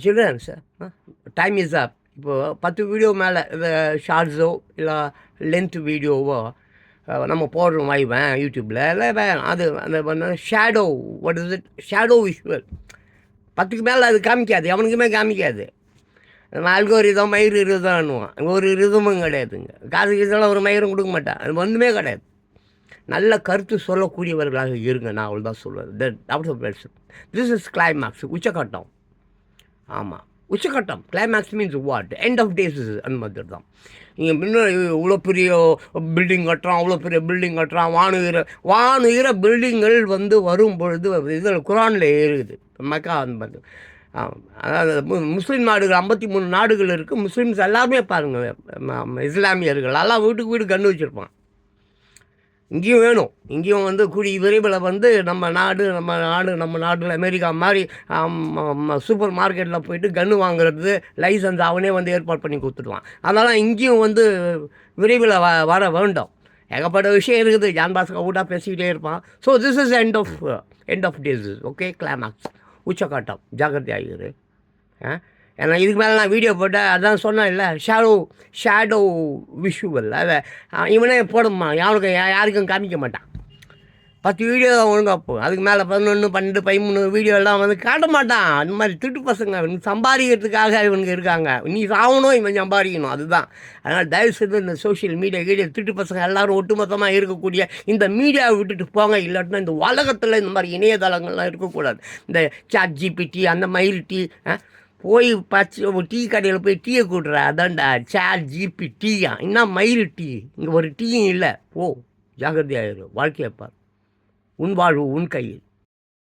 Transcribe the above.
Children's time is up. இப்போது 10 video மேலே இந்த ஷார்ட்ஸோ இல்லை லென்த் வீடியோவோ நம்ம போடுறோம் வைவேன் யூடியூப்பில். இல்லை அது அந்த shadow, what is it, shadow visual 10க்கு மேலே அது காமிக்காது, எவனுக்குமே காமிக்காது. ஆல்கோரிதம் மயிறு இருதான்னுவான், ஒரு ரிதமும் கிடையாதுங்க. காசு கீசெல்லாம் ஒரு மயிரும் கொடுக்க மாட்டான், அது ஒன்றுமே கிடையாது. நல்ல கருத்து சொல்லக்கூடியவர்களாக இருங்க, நான் அவள் தான் சொல்லுவேன். திஸ் இஸ் கிளைமேக்ஸ், உச்சக்கட்டம். ஆமாம், உச்சக்கட்டம். Climax means what, end of days அந்த மாதிரி தான். நீங்கள் முன்னாடி இவ்வளோ பெரிய பில்டிங் கட்டுறான், அவ்வளோ பெரிய பில்டிங் கட்டுறான், வானுகிற பில்டிங்கள் வந்து வரும் பொழுது இதில் குரானில் ஏறுது மக்கா வந்து. அதாவது முஸ்லீம் நாடுகள் 53 நாடுகள் இருக்குது. முஸ்லீம்ஸ் எல்லாருமே பாருங்கள், இஸ்லாமியர்கள் எல்லாம் வீட்டுக்கு வீடு கன்று வச்சுருப்பான். இங்கேயும் வேணும், இங்கேயும் வந்து கூடிய விரைவில் வந்து நம்ம நாட்டில் அமெரிக்கா மாதிரி சூப்பர் மார்க்கெட்டில் போயிட்டு கன்று வாங்குறது லைசன்ஸ் அவனே வந்து ஏற்பாடு பண்ணி கொடுத்துடுவான். அதனால் இங்கேயும் வந்து விரைவில் வர வேண்டும். ஏகப்பட்ட விஷயம் இருக்குது, ஜான் பாஸ்கர் கூட பேசிக்கிட்டே இருப்பான். So this is end of days. Okay, climax, உச்சக்காட்டம். ஜாக்கிரதை ஆகிரு. ஏன்னா இதுக்கு மேலே நான் வீடியோ போட்டேன், அதான் சொன்னேன் இல்லை, ஷேடோ விஷுவல். அதை இவனே போடுமா, யாருக்கும் காமிக்க மாட்டான். 10 வீடியோ தான் ஒழுங்காக போகும், அதுக்கு மேலே 11, 12, 13 வீடியோ எல்லாம் வந்து காட்ட மாட்டான். அந்த மாதிரி திட்டு பசங்க இவனுக்கு சம்பாதிக்கிறதுக்காக இவனுக்கு இருக்காங்க. நீ சாகணும், இவன் சம்பாதிக்கணும், அதுதான். அதனால் தயவுசெய்து இந்த சோஷியல் மீடியா திட்டு பசங்க எல்லோரும் ஒட்டுமொத்தமாக இருக்கக்கூடிய இந்த மீடியாவை விட்டுட்டு போங்க. இல்லாட்டினா இந்த உலகத்தில் இந்த மாதிரி இணையதளங்கள்லாம் இருக்கக்கூடாது. இந்த சாட் ஜிபிடி, அந்த மயில் டீ, போய் டீ கடையில் போய் டீயை கூட்டுற, அதான்டா சாட் ஜிபி டீயா, இன்னும் மயில் டீ. இங்கே ஒரு டீயும் இல்லை. ஜாகிரதையாயிரும். வாழ்க்கையை பார், உன் வாழ்வு உன் கையில்.